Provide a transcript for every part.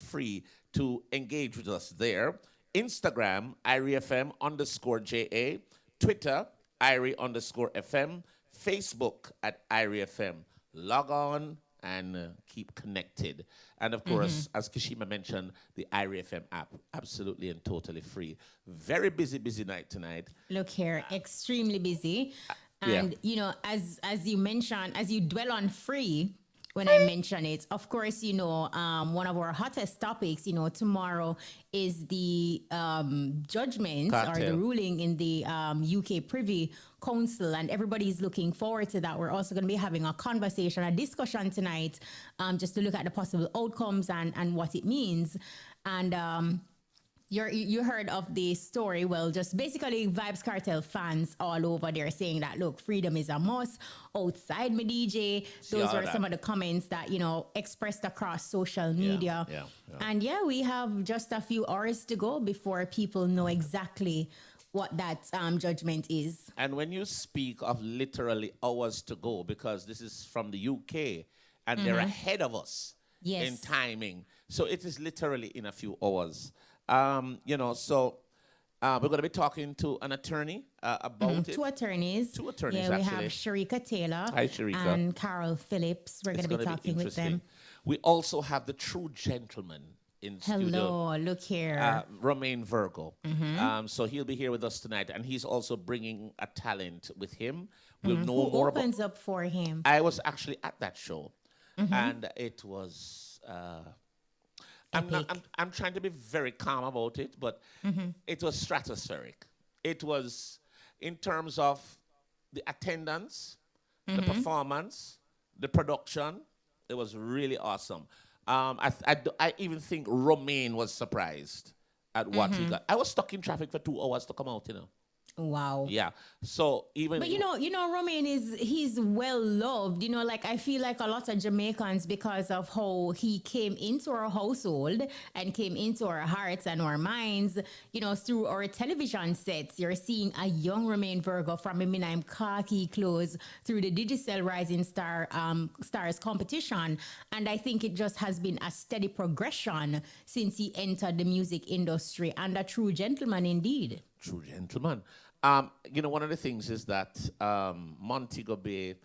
free to engage with us there. Instagram, IRIE FM _JA. Twitter, IRIE_FM. Facebook at IRIE FM. Log on and keep connected. And of course, as Kishima mentioned, the IRIE FM app, absolutely and totally free. Very busy night tonight. Look here, extremely busy. And, you know, as you mentioned, as you dwell on free, when I mention it, of course, you know, one of our hottest topics, you know, tomorrow is the judgment or the ruling in the UK Privy Council, and everybody's looking forward to that. We're also going to be having a conversation, a discussion tonight, just to look at the possible outcomes and what it means. And you heard of the story. Well, just basically Vybz Kartel fans all over there saying that, look, freedom is a must. Outside me DJ. Those were some of the comments that, you know, expressed across social media. And we have just a few hours to go before people know exactly what that judgment is. And when you speak of literally hours to go, because this is from the UK and they're ahead of us in timing. So it is literally in a few hours. You know, so we're going to be talking to an attorney about it. Two attorneys. Two attorneys, actually. actually. We have Sharika Taylor. Hi, Sharika. And Carol Phillips. We're going to be talking with them. We also have the true gentleman in studio. Hello, look here. Romaine Virgo. So he'll be here with us tonight, and he's also bringing a talent with him. We'll know Who more opens up for him? I was actually at that show, and it was... I'm trying to be very calm about it, but it was stratospheric. It was in terms of the attendance, the performance, the production. It was really awesome. I even think Romaine was surprised at what he got. I was stuck in traffic for 2 hours to come out, you know. Wow. Yeah. So even... But you know, Romaine he's well loved. You know, like I feel like a lot of Jamaicans, because of how he came into our household and came into our hearts and our minds, you know, through our television sets, you're seeing a young Romaine Virgo from him khaki clothes through the Digicel Rising Stars competition. And I think it just has been a steady progression since he entered the music industry, and a true gentleman indeed. True gentleman. You know, one of the things is that Montego Bay,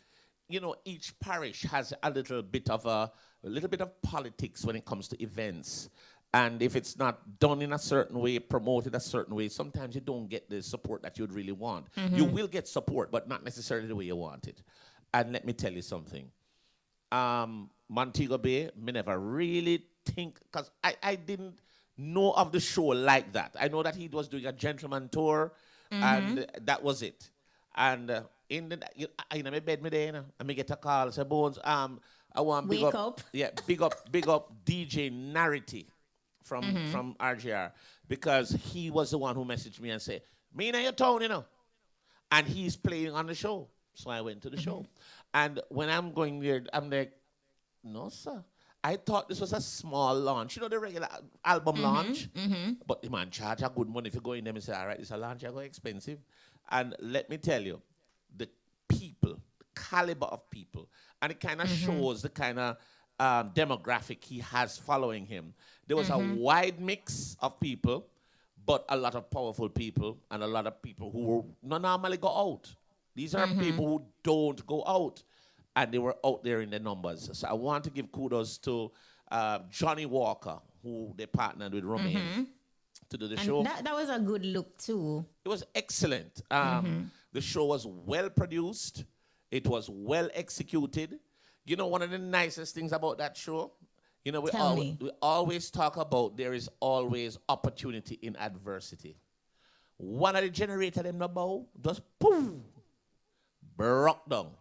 you know, each parish has a little bit of politics when it comes to events. And if it's not done in a certain way, promoted a certain way, sometimes you don't get the support that you'd really want. You will get support, but not necessarily the way you want it. And let me tell you something. Montego Bay, me never really think, because I didn't know of the show like that. I know that he was doing a gentleman tour, and that was it. And in my bed, and me get a call, say, Bones, I want big up. Yeah, big up DJ Narity from RGR, because he was the one who messaged me and said, me in your town, you know. And he's playing on the show. So I went to the show. And when I'm going there, I'm like, no, sir. I thought this was a small launch. You know, the regular album launch? But the man charge a good money if you go in there and say, all right, it's a launch, I go expensive. And let me tell you, the people, the caliber of people, and it kind of shows the kind of demographic he has following him. There was a wide mix of people, but a lot of powerful people and a lot of people who not normally go out. These are people who don't go out. And they were out there in the numbers. So I want to give kudos to Johnny Walker, who they partnered with Romaine to do the show. That was a good look, too. It was excellent. The show was well produced. It was well executed. You know, one of the nicest things about that show, you know, we always talk about there is always opportunity in adversity. One of the generator them no bow, just poof, broke down.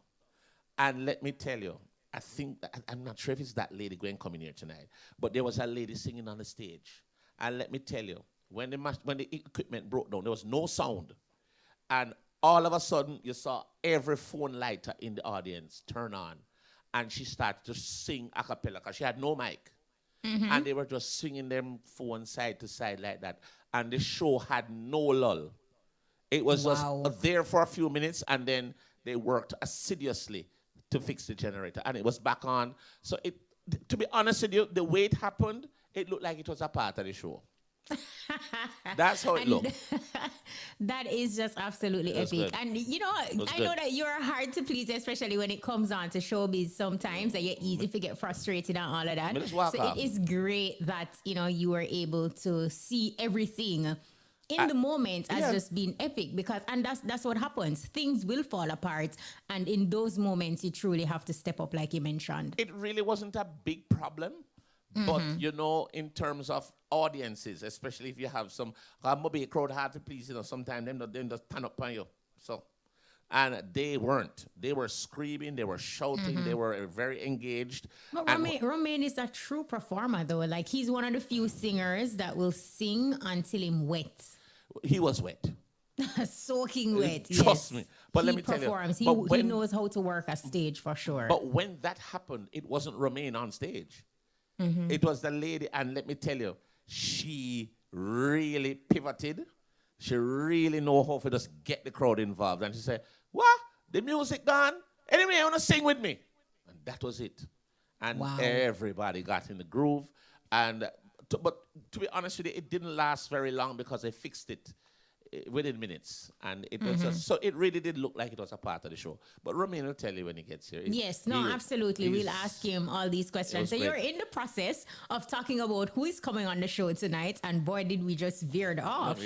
And let me tell you, I think, I'm not sure if it's that lady going coming here tonight, but there was a lady singing on the stage. And let me tell you, when the equipment broke down, there was no sound. And all of a sudden, you saw every phone lighter in the audience turn on. And she started to sing a cappella because she had no mic. And they were just swinging them phone side to side like that. And the show had no lull. It was just there for a few minutes, and then they worked assiduously to fix the generator, and it was back on. So to be honest with you, the way it happened, it looked like it was a part of the show. That's how it looked. That is just absolutely epic. Good. And I know that you're hard to please, especially when it comes on to showbiz sometimes, that you're easy to get frustrated and all of that. So it is great that, you were able to see everything in the moment as just being epic, and that's what happens. Things will fall apart, and in those moments you truly have to step up, like you mentioned. It really wasn't a big problem. But, in terms of audiences, especially if you have some, maybe a crowd hard to please, sometimes them just turn up on you. So, and they weren't. They were screaming, they were shouting, they were very engaged. But Romaine is a true performer, though. Like, he's one of the few singers that will sing until him wet. He was wet. Soaking wet. Trust me. But let me tell you. He knows how to work a stage for sure. But when that happened, it wasn't Romaine on stage. It was the lady, and let me tell you, she really pivoted. She really know how to just get the crowd involved. And she said, what? The music gone? Anyway, I want to sing with me. And that was it. And everybody got in the groove. And but to be honest with you, it didn't last very long because they fixed it within minutes, and it was so it really did look like it was a part of the show. But Romaine will tell you when he gets here. Absolutely. We'll ask him all these questions. So you're in the process of talking about who is coming on the show tonight, and boy, did we just veered off.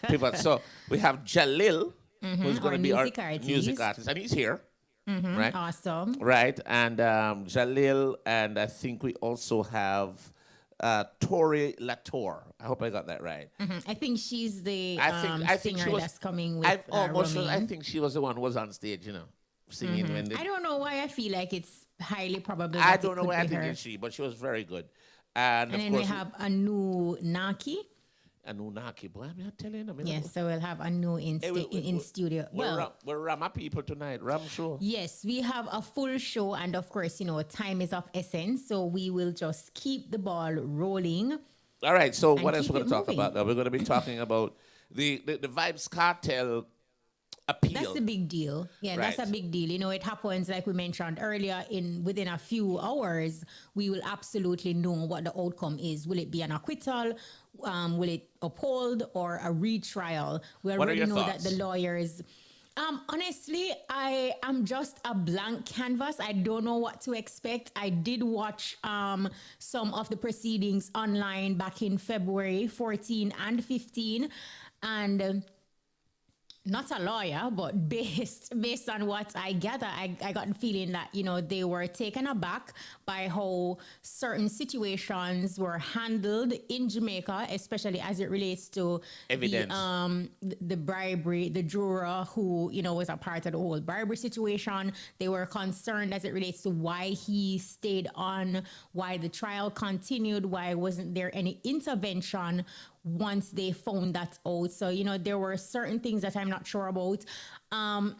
Pivot. So we have Jalil, who's going to be our music artist, and he's here. Right? Awesome. Right, and Jalil, and I think we also have Tori Lattore. I hope I got that right. I think she's the singer that's coming with Romaine. I think she was the one who was on stage, singing. I don't know why I feel like it's highly probable. I don't know why I think it's she, but she was very good. And of then course, we have Anunaki. Anunaki, boy, I'm telling you. Yes, so we'll have Anu in studio. We're Rama people tonight, Ram show. Yes, we have a full show, and of course, time is of essence, so we will just keep the ball rolling. All right, so what else we're going to talk about now? We're going to be talking about the Vybz Cartel appeal. That's a big deal. Yeah, right. That's a big deal. It happens, like we mentioned earlier, within a few hours, we will absolutely know what the outcome is. Will it be an acquittal? Will it uphold or a retrial? We already know that the lawyers... honestly, I am just a blank canvas. I don't know what to expect. I did watch some of the proceedings online back in February 14 and 15, and not a lawyer, but based on what I gather, I got the feeling that, they were taken aback by how certain situations were handled in Jamaica, especially as it relates to evidence. The bribery, the juror who, was a part of the whole bribery situation. They were concerned as it relates to why he stayed on, why the trial continued, why wasn't there any intervention once they found that out. So, there were certain things that I'm not sure about. I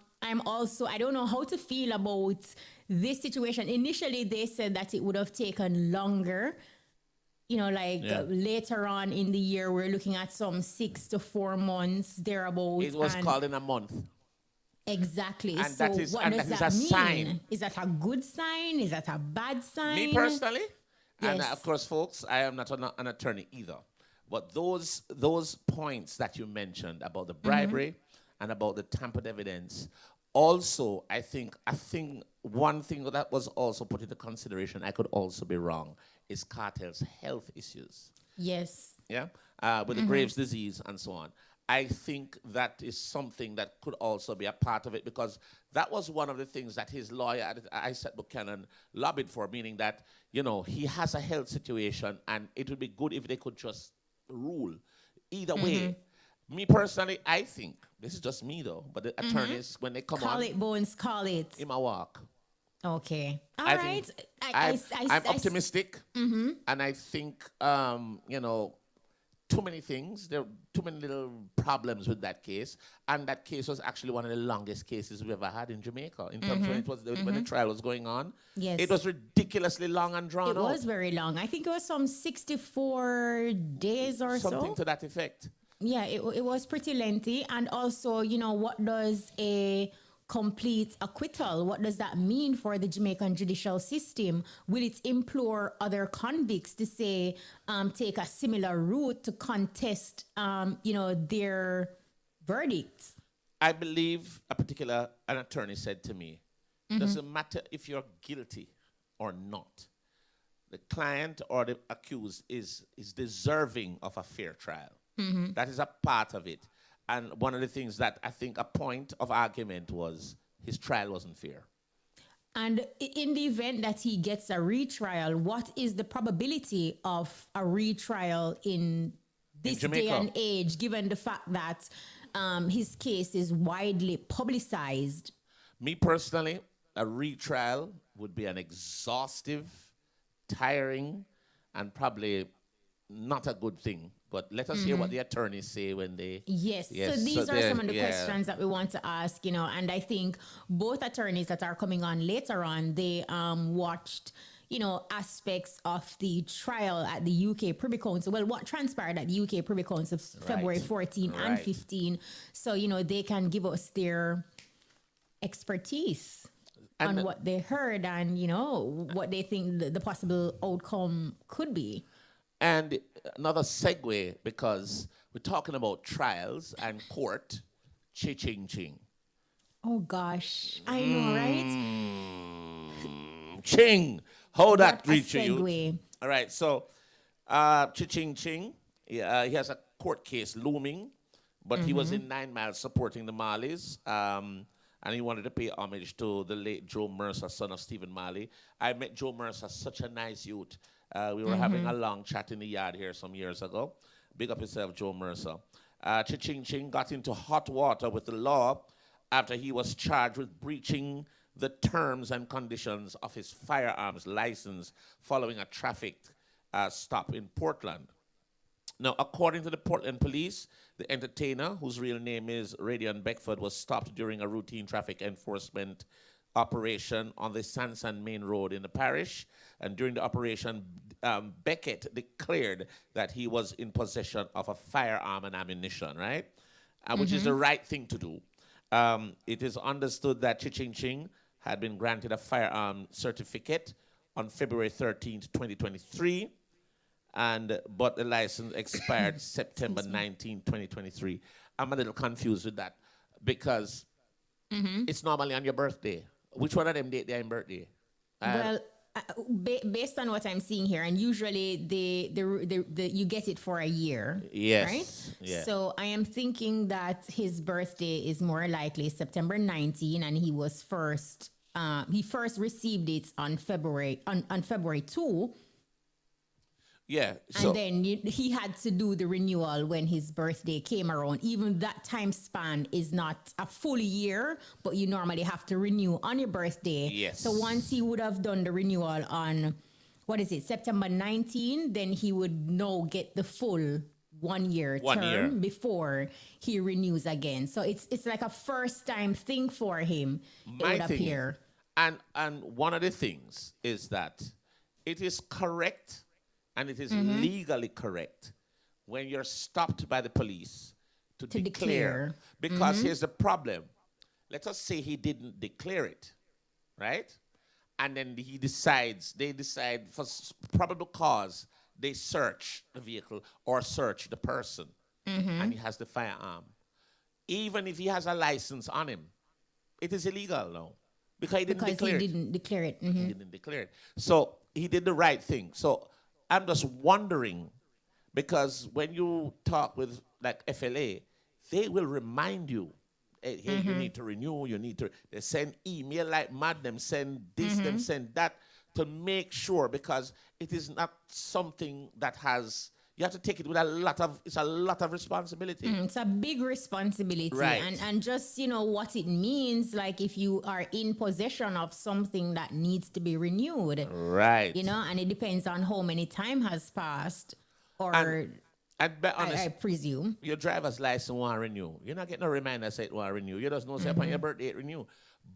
don't know how to feel about this situation. Initially, they said that it would have taken longer. Later on in the year, we're looking at some 6 to 4 months, thereabouts. It was called in a month. Exactly. And so what does that mean? Sign. Is that a good sign? Is that a bad sign? Me personally, yes. And of course, folks, I am not an attorney either. But those points that you mentioned about the bribery and about the tampered evidence, also, I think one thing that was also put into consideration, I could also be wrong, is Cartel's health issues. Yes. Yeah? With the Graves' disease and so on. I think that is something that could also be a part of it, because that was one of the things that his lawyer, Isaac Buchanan, lobbied for, meaning that, he has a health situation and it would be good if they could just rule. Either way, me personally, I think, this is just me though, but the attorneys, when they come on... Call it, Bones, call it. In my walk. Okay. All I right. think I'm optimistic, and I think, too many things. There are too many little problems with that case, and that case was actually one of the longest cases we've ever had in Jamaica in terms of when the trial was going on. Yes, it was ridiculously long and drawn out. It was very long. I think it was some 64 days or something to that effect. Yeah, it was pretty lengthy, and also, what does a complete acquittal, what does that mean for the Jamaican judicial system? Will it implore other convicts to say, take a similar route to contest, their verdicts? I believe an attorney said to me, doesn't matter if you're guilty or not. The client or the accused is deserving of a fair trial. That is a part of it. And one of the things that I think a point of argument was his trial wasn't fair. And in the event that he gets a retrial, what is the probability of a retrial in this day and age, given the fact that his case is widely publicized? Me personally, a retrial would be an exhaustive, tiring, and probably not a good thing. But let us hear what the attorneys say when they... Yes. So these are some of the questions that we want to ask, and I think both attorneys that are coming on later on, they watched, aspects of the trial at the UK Privy Council. Well, what transpired at the UK Privy Council February 14 and 15. So, they can give us their expertise on what they heard and, what they think the possible outcome could be. And another segue, because we're talking about trials and court, Ching Ching. Oh, gosh. I know, right? Ching. How that reach you? All right. So, Ching Ching, he has a court case looming, but he was in 9 Mile supporting the Marleys. And he wanted to pay homage to the late Joe Mercer, son of Stephen Marley. I met Joe Mercer, such a nice youth. We were having a long chat in the yard here some years ago. Big up yourself, Joe Mercer. Ching Ching got into hot water with the law after he was charged with breaching the terms and conditions of his firearms license following a traffic stop in Portland. Now, according to the Portland police, the entertainer, whose real name is Radion Beckford, was stopped during a routine traffic enforcement operation on the Sansan Main Road in the parish. And during the operation, Beckett declared that he was in possession of a firearm and ammunition, right? Which is the right thing to do. It is understood that Ching Ching had been granted a firearm certificate on February 13th, 2023. But the license expired September 19, 2023. I'm a little confused with that because it's normally on your birthday. Which one of them date their birthday? Based on what I'm seeing here, and usually you get it for a year. Yes. Right? Yeah. So I am thinking that his birthday is more likely September 19, and he first received it on February 2. Yeah. So, and then he had to do the renewal when his birthday came around. Even that time span is not a full year, but you normally have to renew on your birthday. Yes. So once he would have done the renewal on, September 19, then he would now get the full 1 year term before he renews again. So it's like a first time thing for him. My thing, and one of the things is that it is correct. And it is legally correct when you're stopped by the police to declare. Because here's the problem. Let us say he didn't declare it, right? And then they decide for probable cause, they search the vehicle or search the person. And he has the firearm. Even if he has a license on him, it is illegal now. Because he didn't declare it. He didn't declare it. So he did the right thing. So I'm just wondering, because when you talk with like FLA, they will remind you, hey, you need to renew, they send email like mad, them send this, them send that, to make sure, because it is not something that you have to take it with a lot of responsibility. It's a big responsibility. Right. And just, what it means, like if you are in possession of something that needs to be renewed. Right. And it depends on how many time has passed or and be honest, I presume. Your driver's license won't renew. You're not getting a reminder say it won't renew. You just know say upon your birthday it renew.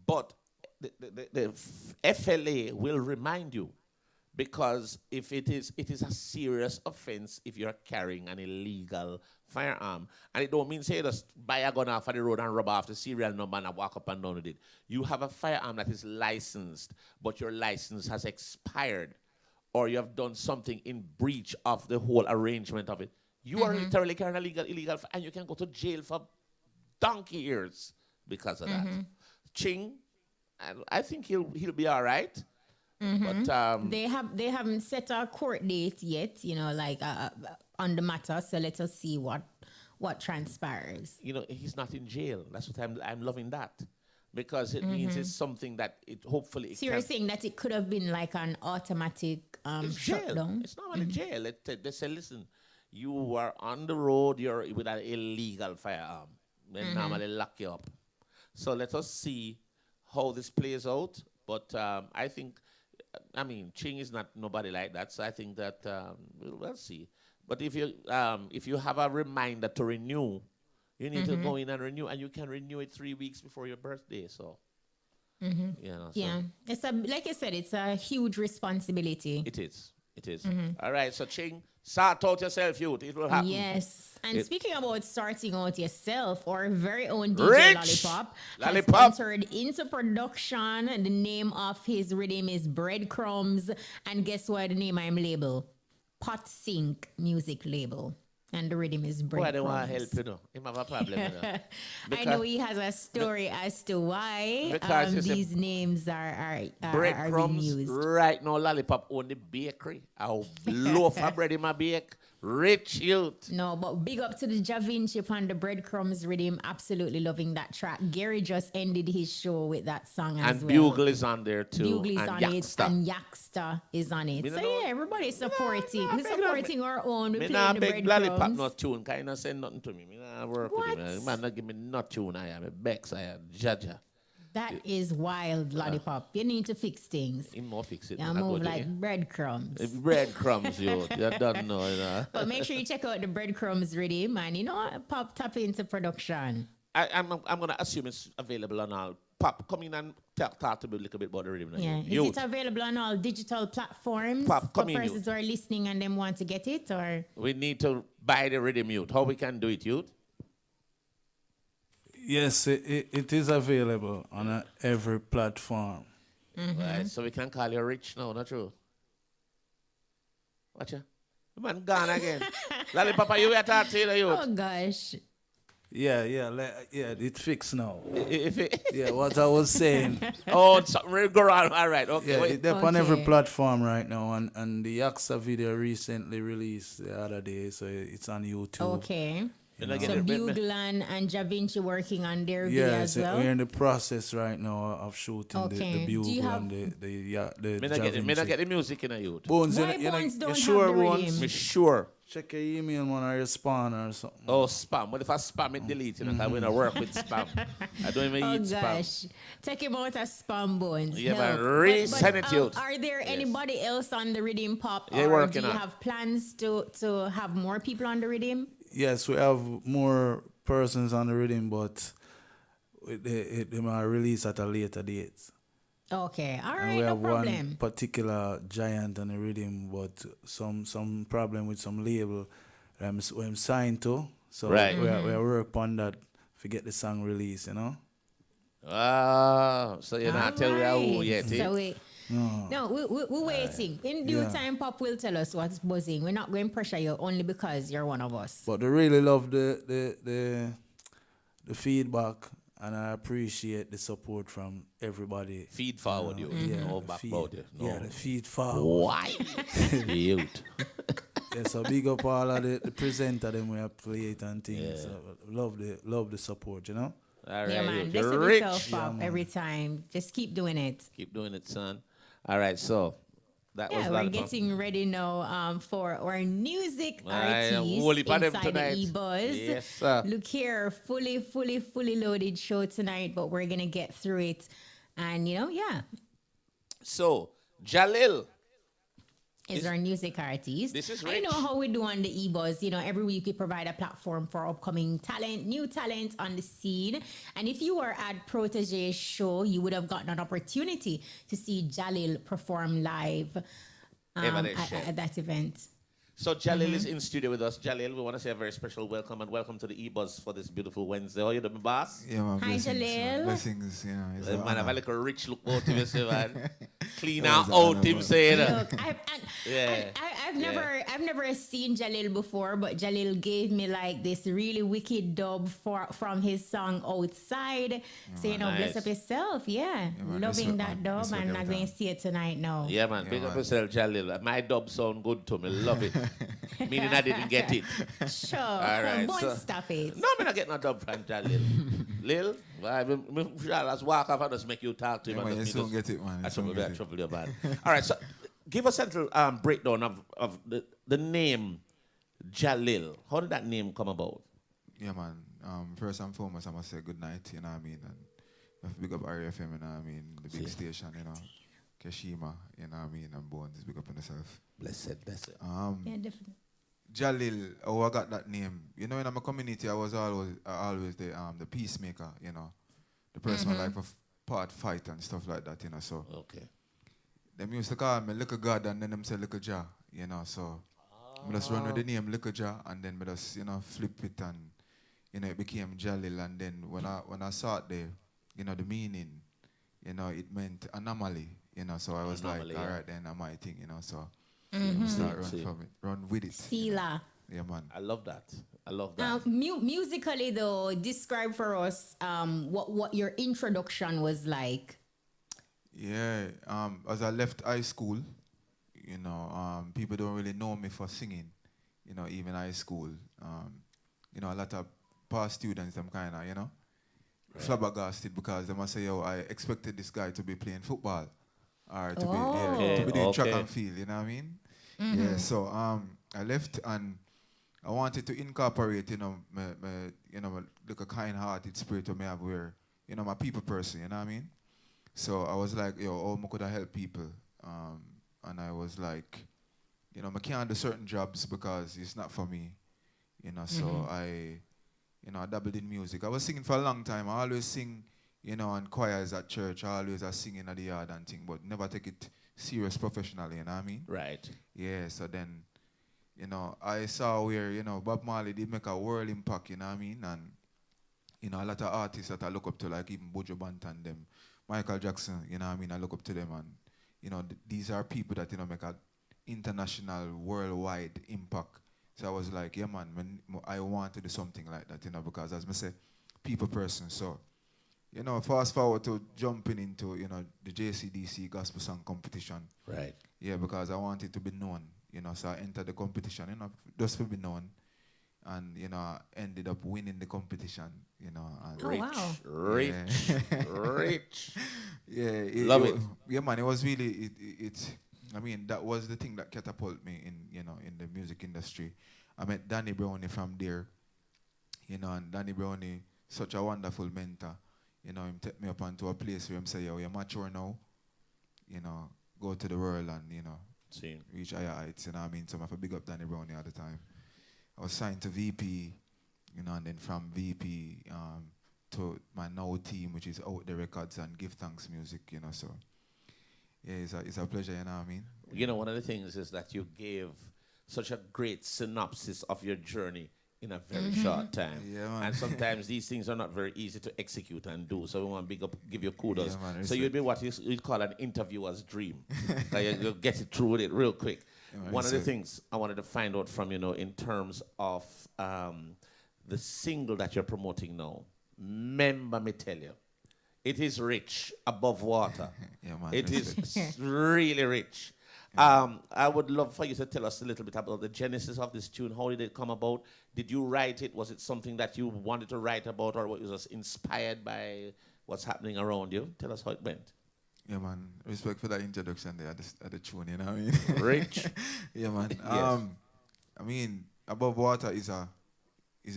But the FLA will remind you because if it is a serious offense if you're carrying an illegal firearm. And it don't mean say just buy a gun off of the road and rub off the serial number and walk up and down with it. You have a firearm that is licensed, but your license has expired, or you have done something in breach of the whole arrangement of it. You are literally carrying illegal, and you can go to jail for donkey years because of that. Ching, I think he'll be all right. But they haven't set a court date yet, like on the matter. So let us see what transpires. He's not in jail. That's what I'm loving that, because it means it's something that it hopefully. So you're saying that it could have been like an automatic shutdown? It's not only jail. They say, listen, you are on the road. You're with an illegal firearm. They normally lock you up. So let us see how this plays out. But I think. Ching is not nobody like that, so I think that we'll see. But if you have a reminder to renew, you need to go in and renew, and you can renew it 3 weeks before your birthday. So, it's like I said, it's a huge responsibility. It is. All right, so Ching, sort out yourself, youth. It will happen. Yes. And speaking about sorting out yourself, our very own DJ Rich Lollipop has entered into production, and the name of his rhythm is Breadcrumbs. And guess what the name I'm label? Pot Sink Music Label. And the rhythm is Breadcrumbs. Why they want to help, Him have a problem, I know he has a story as to why these names are being used. Right now, Lollipop own the bakery. I'll loaf of bread in my bake. Rich youth. No, but big up to the Ja Vinci on the Breadcrumbs rhythm. Absolutely loving that track. Gary just ended his show with that song as well. And Bugle is on there too. Bugle is on it, and Yaksta is on it. So yeah, everybody's supporting. We're supporting our own. We're playing the Breadcrumbs. Lollipop not tune. Can you not say nothing to me? I work with him. Man, not give me not tune. I am a Bex. I am Jaja. That is wild, Lollipop. You need to fix things. You more fix it. You move like breadcrumbs. Breadcrumbs, you don't know. But make sure you check out the Breadcrumbs rhythm, and tap into production. I'm gonna assume it's available on all. Pop, come in and talk to me a little bit about the rhythm. Yeah, is it available on all digital platforms? Pop, come in. For persons who are listening and them want to get it, or we need to buy the rhythm, youth. How we can do it, youth? Yes, it is available on every platform. Right, so we can call you Rich now, not true? Watch ya. The man gone again. Lollipop, you were talking to the youth. Oh gosh. Yeah, it's fixed now. What I was saying. Something go on. All right, okay. Yeah, it's on every platform right now, and the Yaksa video recently released the other day, so it's on YouTube. Okay. So Bugle and Ja Vinci working on their video as well? We're in the process right now of shooting the Bugle and the Ja Vinci. Me not get the music in a youth. Bones, Why Bones don't sure, have the Bones? rhythm? Me sure. Check your email, man, or your spam or something. Oh, spam. What if I spam it, delete it? Because we don't work with spam. I don't even eat spam. Take him out as spam, Bones. Yeah, man. Resend it, youth. Are there anybody else on the rhythm, Pop? Yeah, or working do you on. have plans to have more people on the rhythm? Yes, we have more persons on the rhythm, but they might release at a later date. Okay, all right, and we no have problem. one particular giant on the rhythm, but some problem with some label I'm signed to. So right. we are work on that to get the song released, So you're not telling me who yet, So we're waiting. In due time, Pop will tell us what's buzzing. We're not going to pressure you only because you're one of us. But they really love the feedback, and I appreciate the support from everybody. Feed forward, you. No back about you. No. Yeah, the feed forward. Why? Youth. Yeah, so big up all of the presenter them we have play it and things. Yeah. So love the support, All right, yeah, man. youth. Bless You're rich. yourself, Pop, every time. Just keep doing it. Keep doing it, son. All right, so that was we're getting ready now for our music artist inside the EBUZZ. Yes, sir. Look here, fully loaded show tonight, but we're gonna get through it, and So Jalil is our music artist. This is I rich. know how we do on the EBUZZ. Every week we provide a platform for upcoming talent, new talent on the scene. And if you were at Protege's show, you would have gotten an opportunity to see Jalil perform live Ever they share. at that event. So Jalil is in studio with us. Jalil, we want to say a very special welcome and welcome to the EBUZZ for this beautiful Wednesday. How are you doing, boss? Yeah, man. Hi, Blessings, Jalil. man. Blessings, you know. It's an Man, have a honor. little rich look out of yourself, man. Clean It out was an honor, him man. saying. Look, Yeah. I've never seen Jalil before, but Jalil gave me like this really wicked dub from his song Outside. So bless Nice. up yourself, yeah. man, Loving respect, that man. dub, Respect and every I'm going to time. see it tonight now. Yeah, man. Yeah, Big up man. yourself, Jalil. My dub sound good to me. Love it. Meaning I didn't get it. Sure. right, Don't so- stop it. No, I'm not getting no dub from Jalil. Lil, let's walk off and just make you talk to him. Yeah, and man, you just soon make us- get it, man. You I soon trouble get that it. trouble you, man. All right, so give us a little breakdown of the name Jalil. How did that name come about? Yeah, man. First and foremost, I must say good night, you know what I mean? And you have to big up IRIE FM, you know what I mean? The big station, you know. Keshima, you know what I mean? And Bones, big up on yourself. Blessed. Yeah, definitely. Jalil, I got that name. You know, in my community, I was always the peacemaker, you know. The person who like part fight and stuff like that, you know. So Okay. them used to call me Little God and then them say Little Jah, you know. So I just run with the name Little Jah and then I just, flip it and, it became Jalil. And then when I saw it there, the meaning, it meant anomaly, So I was Anomaly, like, yeah. all right, then I'm my thing, So Mm-hmm. start See. run with it. Sila. Yeah, man. I love that. Musically, though, describe for us what your introduction was like. Yeah, as I left high school, people don't really know me for singing, even high school. A lot of past students, them kind of, flabbergasted because they must say, yo, I expected this guy to be playing football or to be doing track Okay. and field, you know what I mean? Yeah, so I left and I wanted to incorporate, my like a kind-hearted spirit to me have where, I'm a people person, you know what I mean? So I was like, yo, how could I help people? And I was like, I can't do certain jobs because it's not for me, So I dabbled in music. I was singing for a long time. I always sing, in choirs at church. I always was singing at the yard and thing, but never take it serious professionally, you know what I mean? Right. Yeah, so then, I saw where, Bob Marley did make a world impact, you know what I mean? And, a lot of artists that I look up to, like even Buju Banton, them, Michael Jackson, you know what I mean? I look up to them and, these are people that, make a international, worldwide impact. So I was like, yeah, man, I want to do something like that, because as I say, people person. So, fast forward to jumping into, the JCDC Gospel Song Competition. Right. Yeah, because I wanted to be known, so I entered the competition, just to be known. And, I ended up winning the competition, And Oh, wow. Rich. Rich. Yeah, Love it. Yeah, man, it was really, I mean, that was the thing that catapulted me in the music industry. I met Danny Brownie from there, and Danny Brownie, such a wonderful mentor. Him take me up onto a place where him say, yo, you're mature now, go to the world and, See. reach higher heights, you know what I mean? So I have to big up Danny Brownie at the time. I was signed to VP, and then from VP to my now team, which is Out the Records and Give Thanks Music, so yeah, it's a pleasure, you know what I mean? One of the things is that you gave such a great synopsis of your journey in a very short time. Yeah, man. And sometimes these things are not very easy to execute and do. So we want to give you kudos. Yeah, man, so you'd be what you'd call an interviewer's dream. Like you'll get it through with it real quick. Yeah, man, One of the respect. things I wanted to find out from in terms of the single that you're promoting now, remember me tell you, it is rich above water. Yeah, man. It respect. is really rich. I would love for you to tell us a little bit about the genesis of this tune. How did it come about? Did you write it? Was it something that you wanted to write about, or was it inspired by what's happening around you? Tell us how it went. Yeah, man. Respect for that introduction there at the tune, you know what I mean? Rich. Yeah, man. Yes. I mean, above water is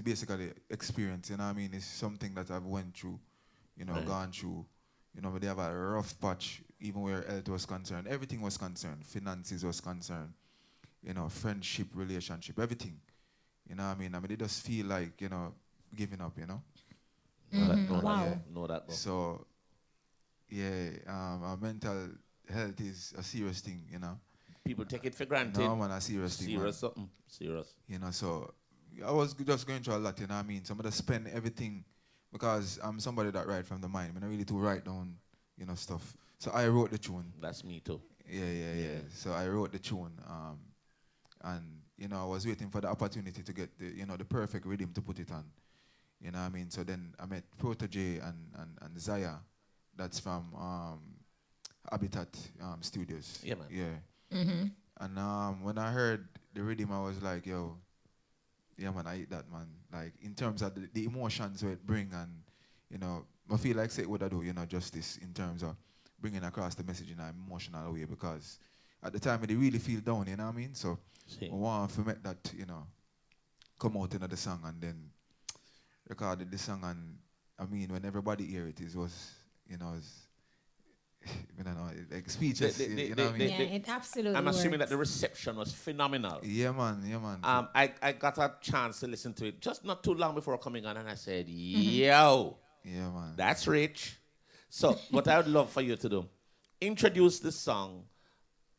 basically experience, you know what I mean? It's something that I've went through, Right. gone through. But they have a rough patch, even where health was concerned. Everything was concerned. Finances was concerned. Friendship, relationship, everything. You know what I mean? They just feel like, giving up, Know Wow. that. Know that. So, yeah, our mental health is a serious thing, People take it for granted. No, man, I seriously, man. Serious something. Serious. You know, so I was just going through a lot, you know what I mean? Somebody spend everything because I'm somebody that write from the mind. I really do write down, you know, stuff. So I wrote the tune. That's me too. Yeah. So I wrote the tune. And, you know, I was waiting for the opportunity to get the, you know, the perfect rhythm to put it on. You know what I mean? So then I met Protege and Zaya. That's from Habitat Studios. Yeah, man. Yeah. Mm-hmm. And when I heard the rhythm, I was like, yo, yeah, man, I eat that, man. Like, in terms of the emotions it bring, and, you know, I feel like say what I do, you know, justice in terms of bringing across the message in an emotional way, because at the time, I really feel down, you know what I mean? So, I want to make that, you know, come out into the song and then recorded the song, and, I mean, when everybody hear it, it was, you know, I don't know, like speeches, you know what I mean? Yeah, it absolutely I'm assuming works. that the reception was phenomenal. Yeah, man. I got a chance to listen to it just not too long before coming on, and I said, yo, Yeah, man. that's rich. So what I would love for you to do, introduce the song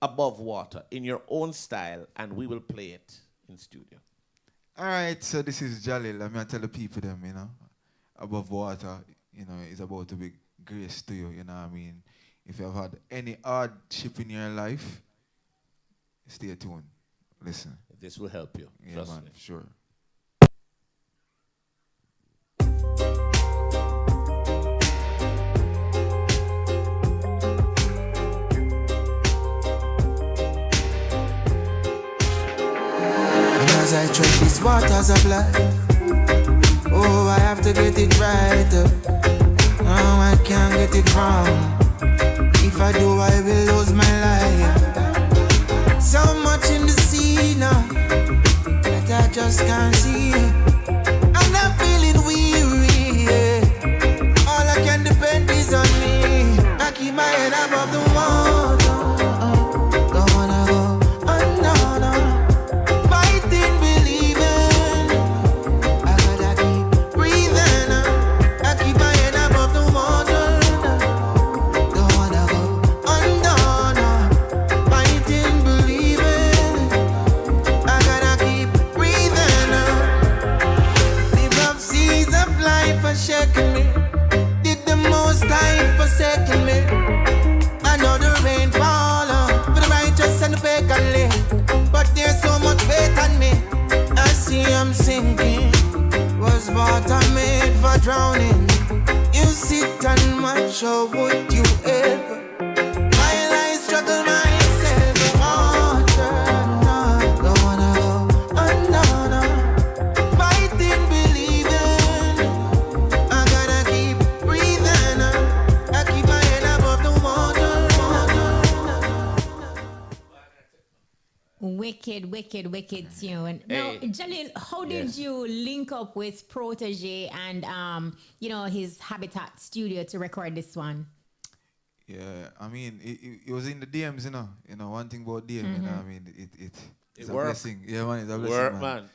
Above Water in your own style, and we will play it in studio. All right, so this is Jalil. I'm going to tell the people them, you know, Above Water, you know, is about to be grace to you, you know what I mean? If you have had any hardship in your life, stay tuned. Listen. This will help you. Yeah, Trust man, me. sure. And as I tread these waters of life, oh, I have to get it right up. No, I can't get it wrong. If I do, I will lose my life. So much in the sea now that I just can't see. And I'm feeling weary, yeah. All I can depend is on me. I keep my head above the water. Don't wanna go under. Fighting, believing. I gotta keep breathing. I keep my head above the water. Don't wanna go under. Fighting, believing. I gotta keep breathing. The rough seas of life are shaking me. Did the most high forsaken me. I know the rain fall for the righteous and the pagan live. But there's so much weight on me. I see I'm sinking. Was water made for drowning? You sit and watch, or would you ever? While I struggle myself, water, no, don't wanna go under. Fighting, believing. I gotta keep breathing. I keep my head above the water. Wicked tune. Now, Hey. Jalil, how did Yes. you link up with Protege and you know, his Habitat studio to record this one? Yeah, I mean, it was in the DMs, you know. You know, one thing about DM, you know, I mean, it's a work. blessing. Yeah, man, it's a blessing, Work, man. man.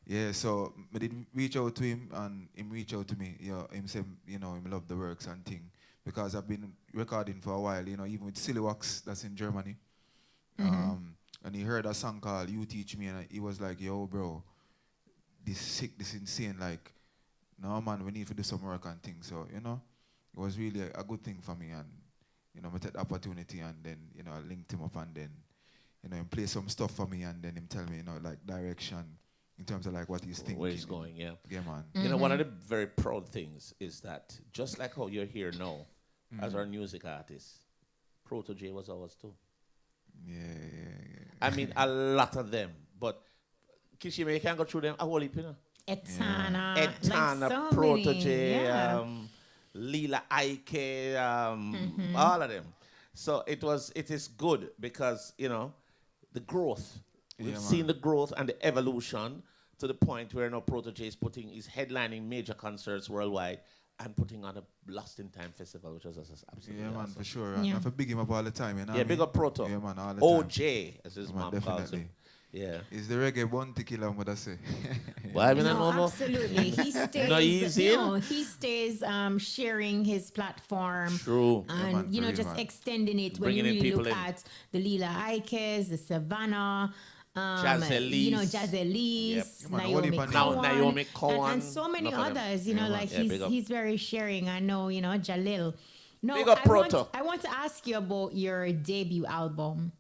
Yeah, so I did reach out to him, and him reach out to me. You know, him say, you know, him love the works and thing, because I've been recording for a while, you know, even with Silly Wax, that's in Germany. And he heard a song called You Teach Me, and he was like, yo, bro, this sick, this insane, like, no, man, we need to do some work and things. So, you know, it was really a good thing for me, and, you know, I took the opportunity, and then, you know, I linked him up, and then, you know, him play some stuff for me, and then him tell me, you know, like, direction, in terms of, like, what he's thinking. Where he's going, yeah. Yeah, man. You know, one of the very proud things is that just like how you're here now as our music artist, Protege was ours too. Yeah. I mean, a lot of them. But Kishima, you can't go through them. A whole heap, you know. Etana, Etana, like so Protege, many, yeah. Lila Ike, all of them. So it is good because, you know, the growth. We've seen the growth and the evolution to the point where now Protege is is headlining major concerts worldwide and putting on a Lost in Time festival, which is absolutely Yeah, man, awesome. for sure. Yeah. I have to big him up all the time, you know. Yeah, big up Proto. Yeah, man, all the time. OJ, as his Yeah, man, mom calls him. definitely. Yeah. Is the reggae bounty killer, what I say? Why we not No, know more? absolutely. He stays. No, he's in. No, he stays sharing his platform. True. And man, you know, for real, just man. extending it when Bringing you in really people look in. at the Lila Ikes, the Savannah, Jalil. you know, Jalil, Yep. Yeah, man, Naomi Wally Cowan, Naomi Cowan. and so many Enough of them. others. You know, Yeah, man. like Yeah, big up. he's very sharing. I know, you know, Jalil. No, Big up, Proto. I want to ask you about your debut album,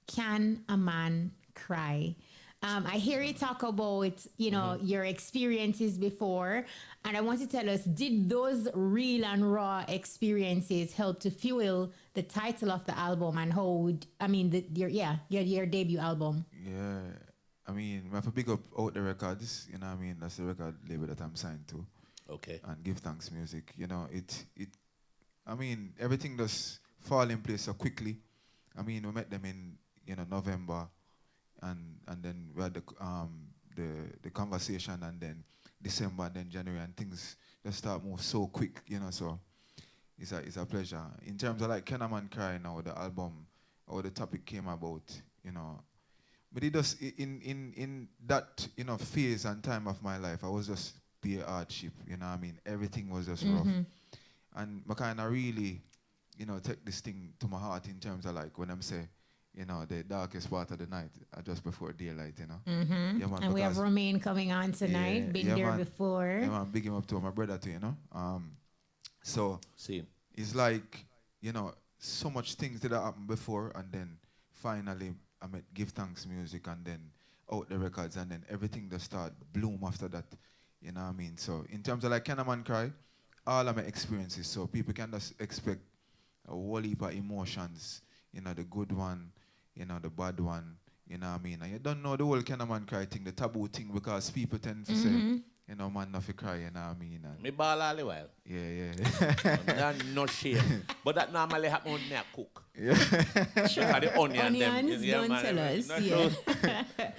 Can a Man Cry? I hear you talk about, you know, your experiences before, and I want to tell us, did those real and raw experiences help to fuel the title of the album and how would, I mean, your debut album? Yeah. I mean, I have to big up Out the Records, you know what I mean? That's the record label that I'm signed to. Okay. And Give Thanks Music. You know, I mean, everything just fall in place so quickly. I mean, we met them in, you know, November, and then we had the conversation, and then December, and then January, and things just start move so quick, you know. So it's a pleasure. In terms of like Can a Man Cry now, the album or the topic came about, you know. But it just in that, you know, phase and time of my life, I was just be a hardship, you know what I mean? Everything was just rough. And I kind of really, you know, take this thing to my heart in terms of like when I'm say, you know, the darkest part of the night, just before daylight, you know. Yeah, man, And we have Romaine coming on tonight, Yeah, been yeah, there man. before. Yeah, man, big him up to my brother too, you know. So See. it's like, you know, so much things that happened before, and then finally I met Give Thanks Music, and then Out the Records, and then everything just start bloom after that. You know what I mean? So in terms of like Can a Man Cry, all of my experiences, so people can just expect a whole heap of emotions, you know, the good one, you know, the bad one, you know what I mean? And you don't know the whole Can a Man Cry thing, the taboo thing, because people tend to say, you know, man, nothing cry, you know what I mean? And Me ball all the while. yeah. That no shame. But that normally happen when me a cook. Yeah. Because the onion them. Onions, Yeah, don't man, tell us, not yeah. true.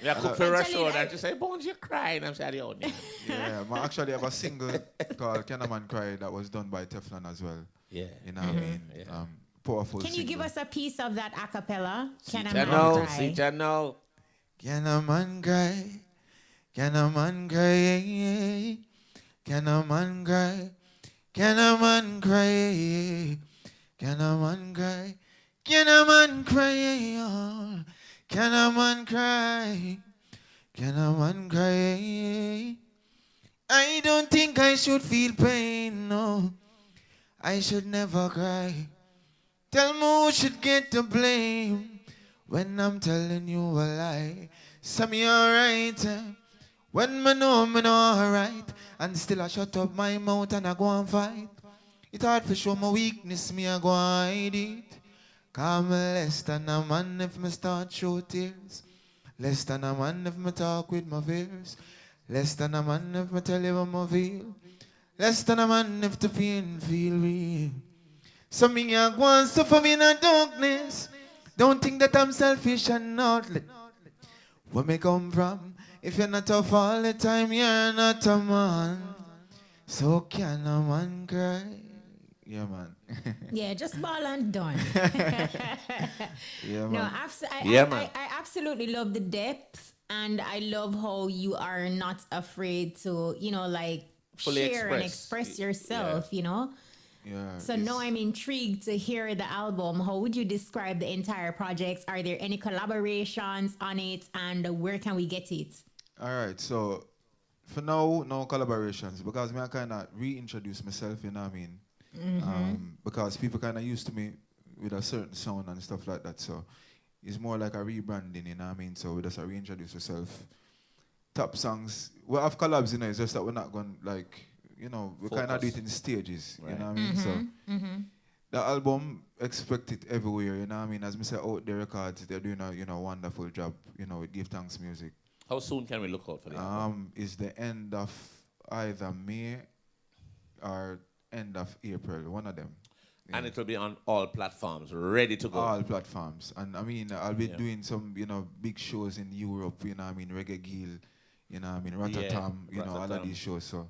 Me a cook for Jalil, restaurant and she say, Bones, you crying. I'm saying the onion. Yeah, I actually have a single called Can a Man Cry that was done by Teflon as well. Yeah. You know what I mean? Yeah. Powerful Can you single. give us a piece of that a cappella? Can a I Man know. Cry? See, I know. Can a man cry? Can a man cry? Can a man cry? Can a man cry? Can a man cry? Can a man cry? Oh, can a man cry? Can a man cry? I don't think I should feel pain, no. I should never cry. Tell me who should get the blame when I'm telling you a lie. Some me alright, when me know alright, and still I shut up my mouth and I go and fight. It's hard to show my weakness, me I go and hide it. Cause me less than a man if me start show tears. Less than a man if me talk with my fears. Less than a man if me tell you what I feel. Less than a man if the pain feel real. So me a go and suffer me in the darkness. Don't think that I'm selfish and not let. Where me come from? If you're not tough all the time, you're not a man. So can a man cry? Yeah, man. Yeah, just ball and done. Yeah, No, man. I absolutely love the depth, and I love how you are not afraid to, you know, like Fully share and express. express yourself, you know. Yeah. So it's- now I'm intrigued to hear the album. How would you describe the entire project? Are there any collaborations on it, and where can we get it? All right, so for now, no collaborations, because me I kind of reintroduce myself, you know what I mean? Because people kind of used to me with a certain sound and stuff like that, so it's more like a rebranding, you know what I mean? So we just reintroduce ourselves. Top songs, we have collabs, you know, it's just that we're not going, like, you know, we kind of do it in stages, you know what I mean? So the album, expect it everywhere, you know what I mean? As me say, Out the Records, they're doing a, you know, wonderful job, you know, with Give Thanks Music. How soon can we look out for that? Is the end of either May or end of April, one of them. And it will be on all platforms, ready to go. All platforms. And I mean, I'll be Yeah. doing some, you know, big shows in Europe, you know what I mean, Reggae Gill, you know what I mean, Ratatam, you know, all of Ratatam. these shows. So,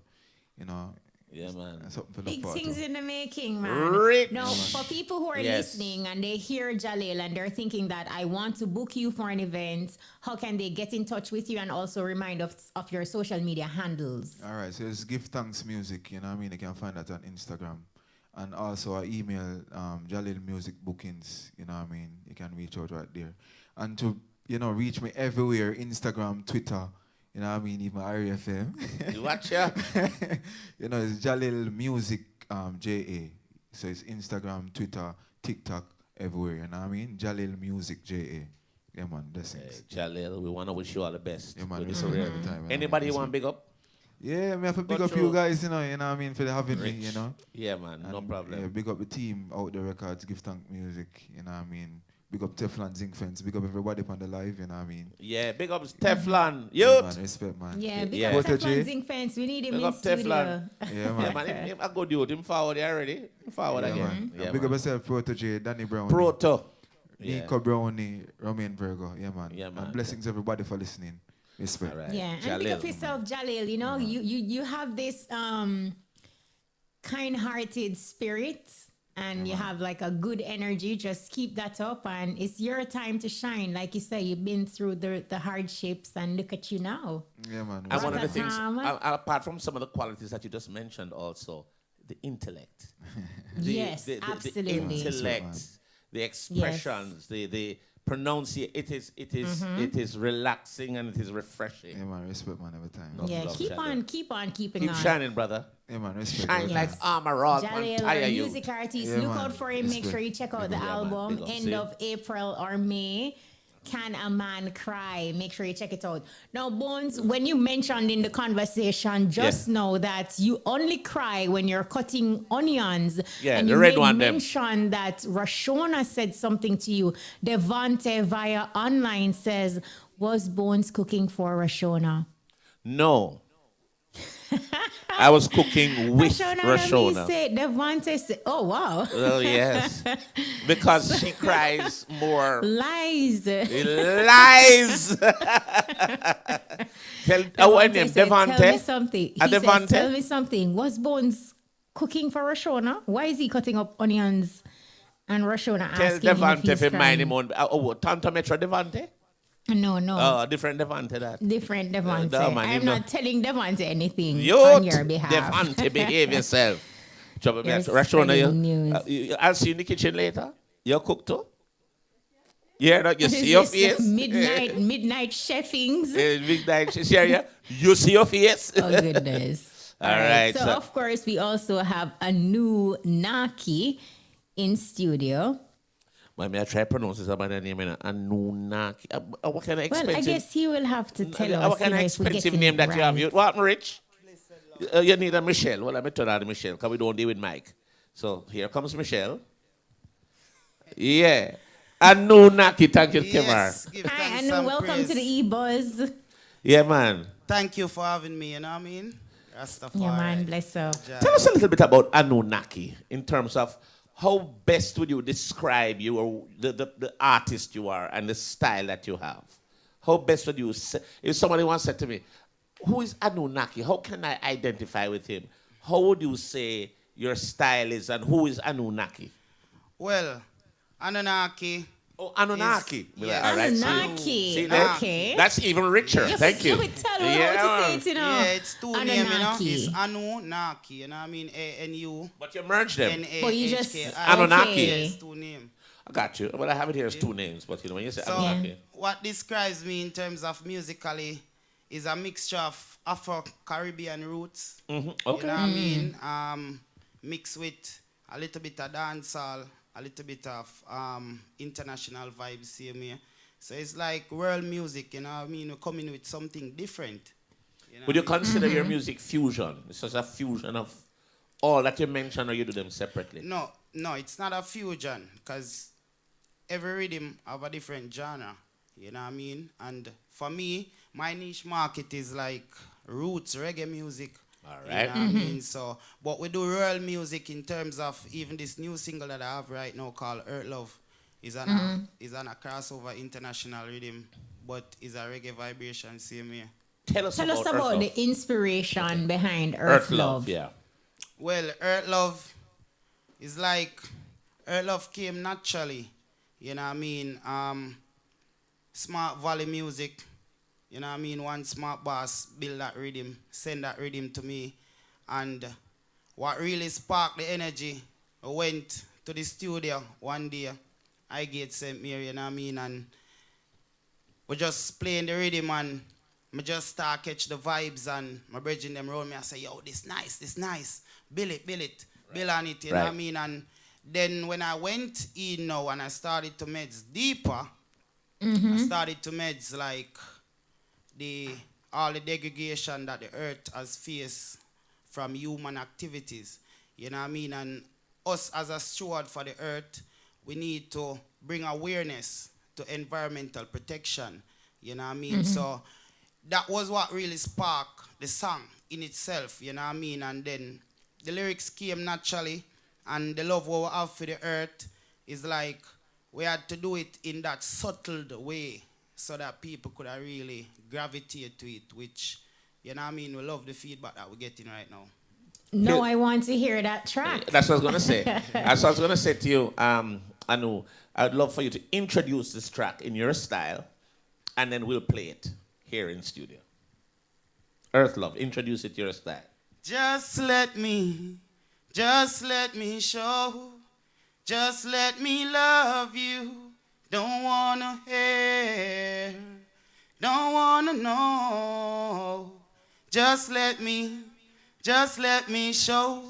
you know, Yeah, man. Something for the Big party. things in the making, man. Rich. Now, for people who are Yes. listening and they hear Jalil and they're thinking that I want to book you for an event, how can they get in touch with you and also remind of your social media handles? All right, so it's Give Thanks Music, you know what I mean? You can find that on Instagram. And also our email, Jalil Music Bookings, you know what I mean? You can reach out right there. And to, reach me everywhere, Instagram, Twitter, you know what I mean? Even IRIE FM. You watch ya? It's Jalil Music, JA. So it's Instagram, Twitter, TikTok, everywhere, you know what I mean? Jalil Music, JA. Yeah, man, that's it. Jalil, we want to wish you all the best. Yeah, man, with we this support career. every time. Anybody you want to big up? Yeah, I have to big Go up through. you guys, you know what I mean, for having me, Rich. Yeah, man, no And, problem. Yeah, big up the team out the records, Give Thank Music, you know what I mean? Big up Teflon Zinc Fence, big up everybody on the live, you know what I mean? Yeah, big up Teflon. Yeah, Youth. man, respect, man. Yeah, big Yeah. up Protege. Teflon Zinc Fence. We need him Big in up studio. Teflon. Yeah, Yeah, man. man, him a good dude. Him forward there already. Him forward Yeah, again. man. Yeah, Big man. up yourself, Protege, Danny Brown. Proto. Yeah. Nico Brownie, Romaine Virgo. Yeah, man. Yeah, man. And blessings everybody for listening. Respect. All right. Yeah, and Jalil. pick up yourself, Jalil. You know, you have this kind-hearted spirit, and you have like a good energy. Just keep that up, and it's your time to shine. Like you say, you've been through the hardships, and look at you now. Yeah, man. And one of the What a things, drama. apart from some of the qualities that you just mentioned, also the intellect. Yes, The absolutely. intellect, the expressions, the pronunciation. It is relaxing and it is refreshing. Yeah, man. Respect, man, every time. No. Yeah, love keep Jalil. on keeping Keep on. shining, brother. Yeah, man. Respect. Shine every like time. armor all man. Jalil, Tire our you. music artist, Yeah, look man. out for him. Make Respect. sure you check out the Yeah, man. album Big up, end see? of April or May. Can a Man Cry? Make sure you check it out. Now, Bones, when you mentioned in the conversation just now that you only cry when you're cutting onions, Yeah, and the you red made one, them. mention that Rashona said something to you. Devante via online says, was Bones cooking for Rashona? No. I was cooking with Rashona. Rashona. Say, Devante say, oh, wow. Oh, yes. Because she cries more. Lies. Lies. What name? Said, tell me Devante? something. He A said, Devante? tell me something. Was Bones cooking for Rashona? Why is he cutting up onions and Rashona Tell asking him Devante if he's if he mind crying? him on. Tanto Metro Devante? No. Oh, different Devante that. Different Devante. no, man, I'm you know. not telling Devante anything Youth, on your behalf. Devante, behave yourself. Trouble me. You're Rashona, spreading news. I'll see you in the kitchen later. You cook too? Yeah, no, you What is see your this? face? Midnight chefings. Midnight, Sharia. You see your face? Oh, goodness. All right, So, so- of course, we also have a new Nahki in studio. May I try to pronounce this about the name? Anunaki. What kind of Well, expensive? I guess he will have to tell us. What kind of if we're expensive getting name it that you have? right. You what, Rich? You need a Michelle. Well, let me turn on Michelle because we don't deal with Mike. So here comes Michelle. Yeah. Anunaki, thank you, Yes, Kimar. give Hi, thanks Anu. and Welcome to praise. the EBUZZ. Yeah, man. Thank you for having me, you know what I mean? Rastafari. Yeah, man. Bless her. Jah. Tell us a little bit about Anunaki in terms of how best would you describe you or the artist you are and the style that you have? How best would you say, if somebody once said to me, who is Anunaki? How can I identify with him? How would you say your style is and who is Anunaki? Well, Anunaki. Oh, Anunnaki. Yes. Well, all right, see- Anunnaki. see that? Okay. That's even richer. Thank you. You would tell her how to say it, you know. Yeah, it's two names, you know. Anunnaki. It's Anunaki, you know what I mean? A-N-U. But you merged them. N-A-H-K-I. But you just Anunnaki. okay. Yes, two names. I got you. Well, I have it here as two names, but you know when you say So, Anunnaki. what describes me in terms of musically is a mixture of Afro-Caribbean roots. Okay. You know what I mean? Mixed with a little bit of dancehall, a little bit of international vibes, same here. So it's like world music, you know what I mean? We're coming with something different. You know Would you what I mean? consider your music fusion? It's just a fusion of all that you mentioned, or you do them separately? No, it's not a fusion, because every rhythm have a different genre, you know what I mean? And for me, my niche market is like roots, reggae music. All You right. know what I mean? So, but we do world music in terms of even this new single that I have right now called Earth Love is on a crossover international rhythm, but is a reggae vibration, same here. Tell us Tell us Earth about Love. the inspiration behind Earth Love. Yeah. Well, Earth Love is like, Earth Love came naturally. You know what I mean? Smart Valley music. You know what I mean? One smart boss build that rhythm, send that rhythm to me. And what really sparked the energy, I went to the studio one day. I get St. Mary, you know what I mean? And we just playing the rhythm and I just start catch the vibes and my brethren them roll me. I say, yo, this nice. Build it. Build on it, you know what I mean? And then when I went in now and I started to meds deeper, I started to meds like all the degradation that the earth has faced from human activities. You know what I mean? And us as a steward for the earth, we need to bring awareness to environmental protection. You know what I mean? So that was what really sparked the song in itself, you know what I mean? And then the lyrics came naturally, and the love we have for the earth is like we had to do it in that subtle way so that people could really gravitate to it, which, you know what I mean, we love the feedback that we're getting right now. No, I want to hear that track. That's what I was going to say. That's what I was going to say to you, Anu. I'd love for you to introduce this track in your style, and then we'll play it here in studio. Earth Love, introduce it to your style. Just let me show, just let me love you. Don't wanna hear, don't wanna know. Just let me show.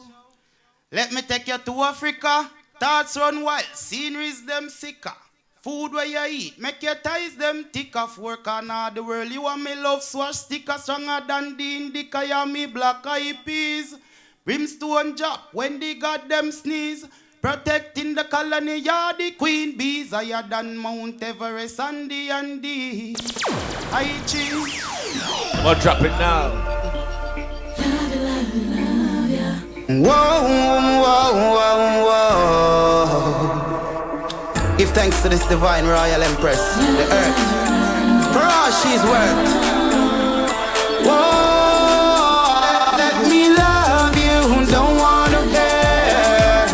Let me take you to Africa. Thoughts run wild, sceneries them sicker. Food where you eat, make your ties them thick off work on all the world. You want me love swash sticker stronger than the indica. You me black eyed peas. Brimstone drop when they got them sneeze. Protecting the colony, you're the queen bees. Higher than Mount Everest and the Andes. I choose. We'll drop it now. Whoa. Give thanks to this divine royal empress, the earth, for all she's worked. Whoa, let me love you, don't wanna care,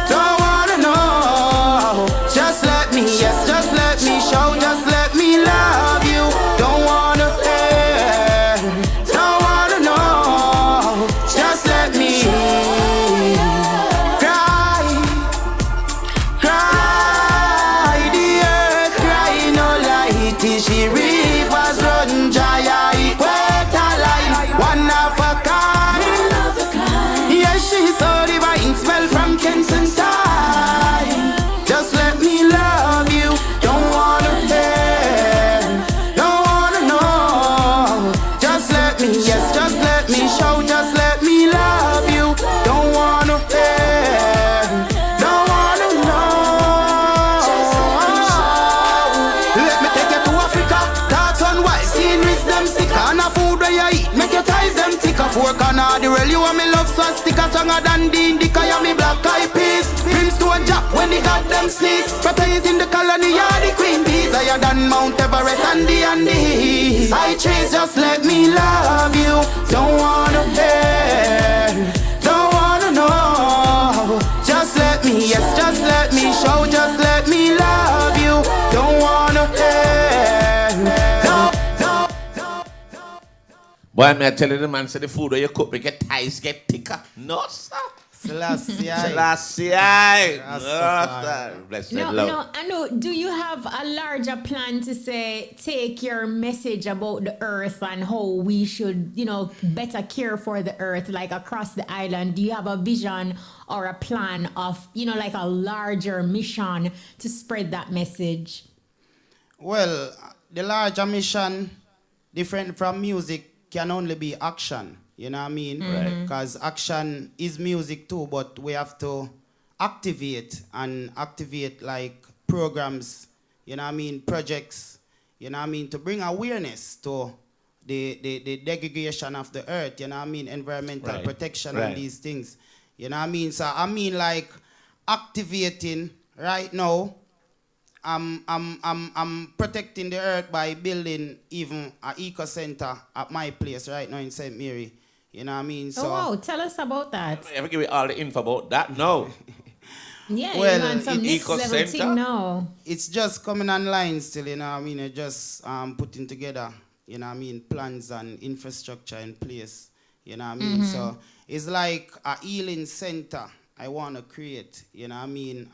don't wanna know. Just let me, yes, just let me show, just let me love you, don't wanna care, don't wanna know. Just let me she rivers run dry, equator line, one of a kind. Yes, she's so divine, smell from Kensington. Just let me love you, don't wanna hear, don't wanna know. Just let me, yes, just let me show, just let me love you, don't wanna hear, don't wanna know. Let me take you to Africa, thoughts on wild, sceneries them sicker. And a food where you eat, make your ties them thicker. Work on all the world, you want me love swastika stronger than the indica. You me black eyed peas. Brimstone drop when they got them sneeze. Protecting the colony, you're the queen bees. Higher than Mount Everest and the Andes. I chase, just let me love you. Don't wanna hear, don't wanna know. Just let me, yes, just let me show, just let me love you. Don't wanna hear, no. Boy, may I tell you, the man said the food where you cook, make your ties get thicker. No, sir. Selassie. No, sir. Blessed No, love. Anu, do you have a larger plan to say, take your message about the earth and how we should, better care for the earth, like across the island? Do you have a vision or a plan of, like a larger mission to spread that message? Well, the larger mission, different from music, can only be action. You know what I mean? Because action is music too, but we have to activate like programs, you know what I mean, projects, you know what I mean, to bring awareness to the degradation of the earth, you know what I mean, environmental protection and these things. You know what I mean? So I mean like activating right now. I'm protecting the earth by building even an eco center at my place right now in St. Mary. You know what I mean? Oh, wow. Tell us about that. Ever give me all the info about that? No. Yeah, Well, you want some next Eco level Center? thing now. It's just coming online still, you know what I mean? It's just putting together, you know what I mean, plans and infrastructure in place, you know what I mean? So it's like a healing center I want to create, you know what I mean?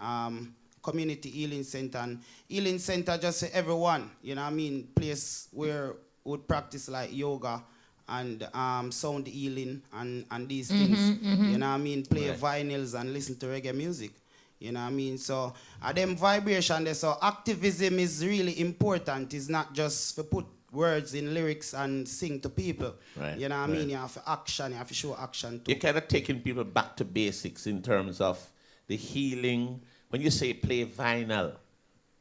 Community healing center, and healing center just for everyone, you know what I mean? Place where would practice like yoga and sound healing and these things, you know what I mean? Play vinyls and listen to reggae music. You know what I mean? So, them vibration there. So, activism is really important. It's not just to put words in lyrics and sing to people. Right. You know what I mean? You have to action. You have to show action too. You're kind of taking people back to basics in terms of the healing. When you say play vinyl,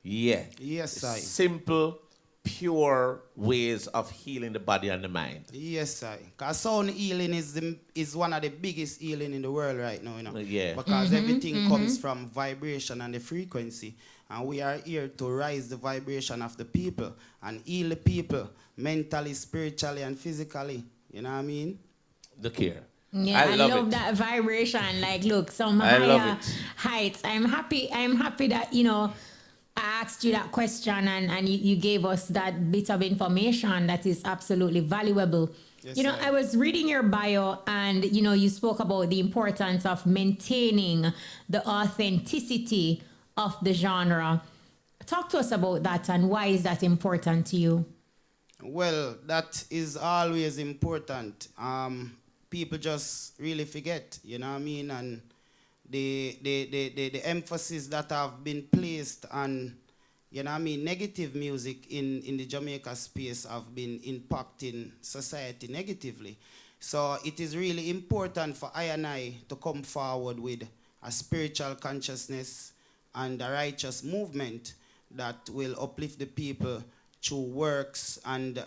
Yes, I. simple, pure ways of healing the body and the mind. Yes, I. Because sound healing is one of the biggest healing in the world right now, you know. Yeah. Because everything comes from vibration and the frequency. And we are here to rise the vibration of the people and heal the people mentally, spiritually, and physically. You know what I mean? Look here. Yeah, I love it. that vibration. Like, look, some I love higher it. heights. I'm happy that, you know, I asked you that question and you gave us that bit of information that is absolutely valuable. Yes, you know, sir. I was reading your bio and, you know, you spoke about the importance of maintaining the authenticity of the genre. Talk to us about that and why is that important to you? Well, that is always important. People just really forget, you know what I mean? And the emphasis that have been placed on, you know what I mean, negative music in the Jamaica space have been impacting society negatively. So it is really important for I and I to come forward with a spiritual consciousness and a righteous movement that will uplift the people through works and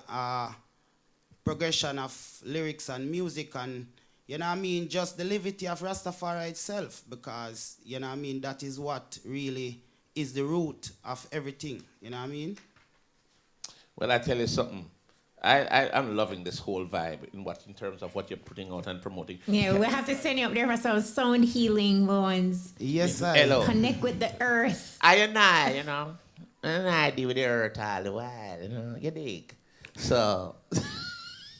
progression of lyrics and music and, you know what I mean, just the levity of Rastafari itself, because, you know what I mean, that is what really is the root of everything, you know what I mean? Well, I tell you something. I'm loving this whole vibe in terms of what you're putting out and promoting. Yeah, we have to send you up there for some sound healing ones. Yes, I. Hello. Connect with the earth. I and I, you know, and I deal with the earth all the while, you know, you dig. So,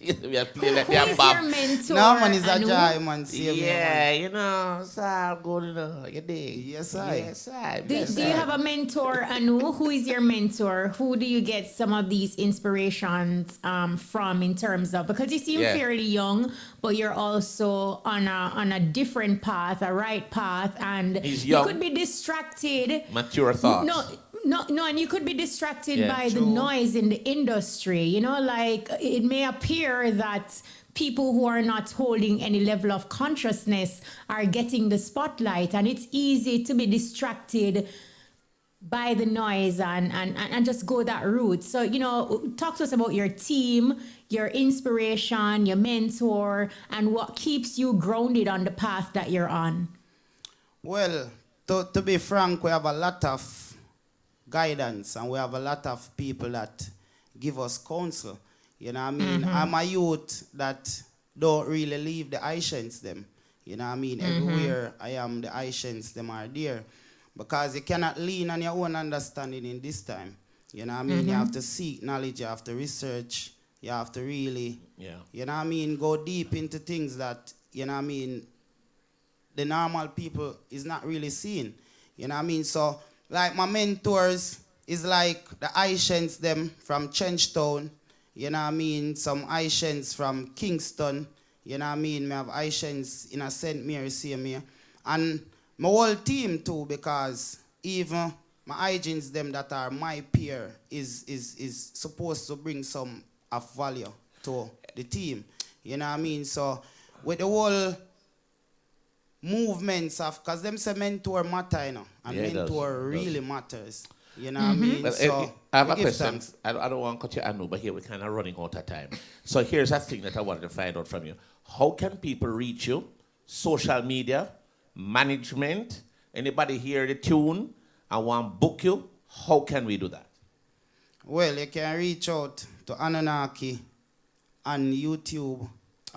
we are playing like Who that, is Bob. your mentor? No, man, is a Anu? joy, man. See me, Yeah, man. you know, it's all good, you know, you dig. Yes, I. Yes, I. Do you have a mentor, Anu? Who is your mentor? Who do you get some of these inspirations from in terms of, because you seem fairly young, but you're also on a different path, a right path, and He's you young. could be distracted. Mature thoughts. No, and you could be distracted Yeah. by the noise in the industry. You know, like it may appear that people who are not holding any level of consciousness are getting the spotlight, and it's easy to be distracted by the noise and just go that route. So, you know, talk to us about your team, your inspiration, your mentor, and what keeps you grounded on the path that you're on. Well, to be frank, we have a lot of guidance and we have a lot of people that give us counsel. You know what I mean? I'm a youth that don't really leave the Haitians them. You know what I mean? Everywhere I am, the Haitians them are there. Because you cannot lean on your own understanding in this time. You know what I mean? You have to seek knowledge, you have to research, you have to really, you know what I mean, go deep into things that, you know what I mean, the normal people is not really seeing. You know what I mean? So, like my mentors is like the Haitians them from Trenchtown. You know what I mean? Some Haitians from Kingston. You know what I mean? I have Haitians in a St. Mary same here. And my whole team too, because even my Haitians them that are my peer is supposed to bring some of value to the team. You know what I mean? So with the whole movements of, because them say mentor matter, you know, and mentor really matters. You know what I mean? Well, so I have a give question. thanks. I don't want to cut you, Anu, but here we're kind of running out of time. So here's a thing that I wanted to find out from you. How can people reach you? Social media, management, anybody hear the tune and want to book you? How can we do that? Well, you can reach out to Anunaki on YouTube.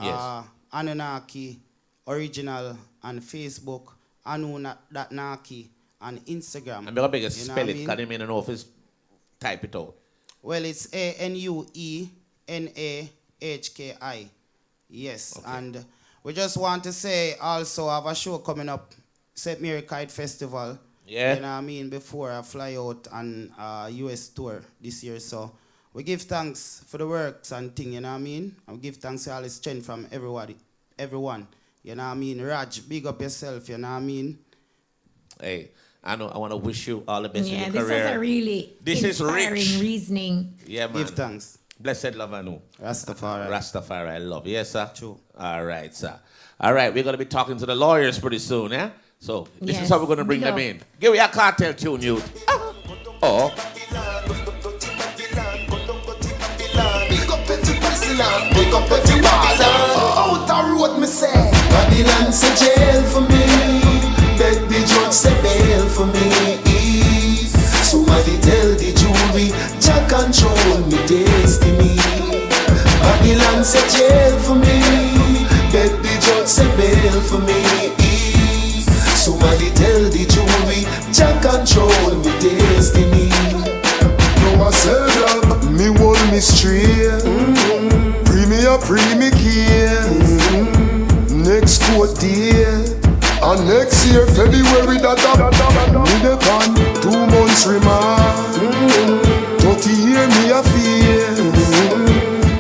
Yes. Anunaki original on Facebook, Nahki on Instagram. I'm going to spell it because I don't know if it's type it out. Well, it's ANUENAHKI. Yes, okay. And we just want to say also I have a show coming up, St. Mary Kite Festival. Yeah. You know what I mean? Before I fly out on US tour this year. So we give thanks for the works and thing, you know what I mean? And we give thanks for all the strength from everyone. You know what I mean? Raj, big up yourself, you know what I mean? Hey, I know I want to wish you all the best in your this career. Was a really inspiring reasoning. Yeah, man. Give thanks. Blessed love, Anu. Rastafari. Love. Yes, sir? True. All right, sir. All right, we're going to be talking to the lawyers pretty soon, eh? So this is how we're going to bring them in. Give me a cartel tune, you. Oh. Pick up every water. Out the road, me say. Babylon say jail for me. Beg the judge say bail for me. Somebody tell the jury, Jah control me destiny. Babylon say jail for me. Beg the judge say bail for me. Somebody tell the jury, Jah control me destiny. No I sell up, me hold me straight. Free me care. Next court day. And next year, February, me the pan. 2 months remand. 30 year me a fear.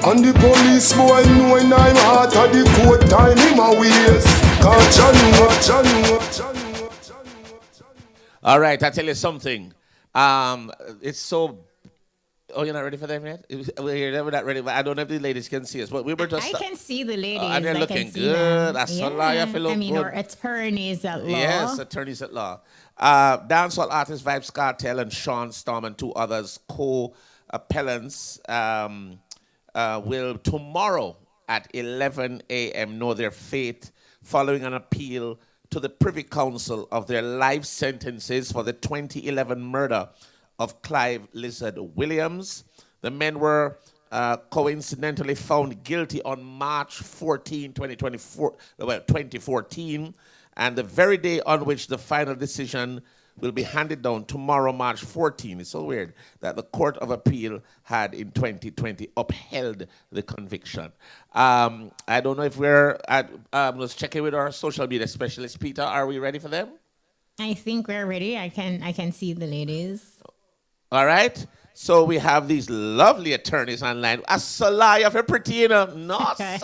And the police boy knowing I'm hot at the court time in my waist. Cause All right, I tell you something. It's so. Oh, you're not ready for them yet? We're not ready, but I don't know if the ladies can see us. But we were just. I can see the ladies. And they're looking good. That's so I feel I mean, good. our attorneys at law. Yes, attorneys at law. Dancehall artist Vybz Cartel and Sean Storm and 2 others, co-appellants, will tomorrow at 11 a.m. know their fate following an appeal to the Privy Council of their life sentences for the 2011 murder of Clive Lizard Williams. The men were coincidentally found guilty on March 14, 2014, and the very day on which the final decision will be handed down, tomorrow, March 14. It's so weird that the Court of Appeal had in 2020 upheld the conviction. I don't know if we're let's check in with our social media specialist. Peter, are we ready for them? I think we're ready. I can see the ladies. All right. So we have these lovely attorneys online. Assalaya for pretty, no, sir.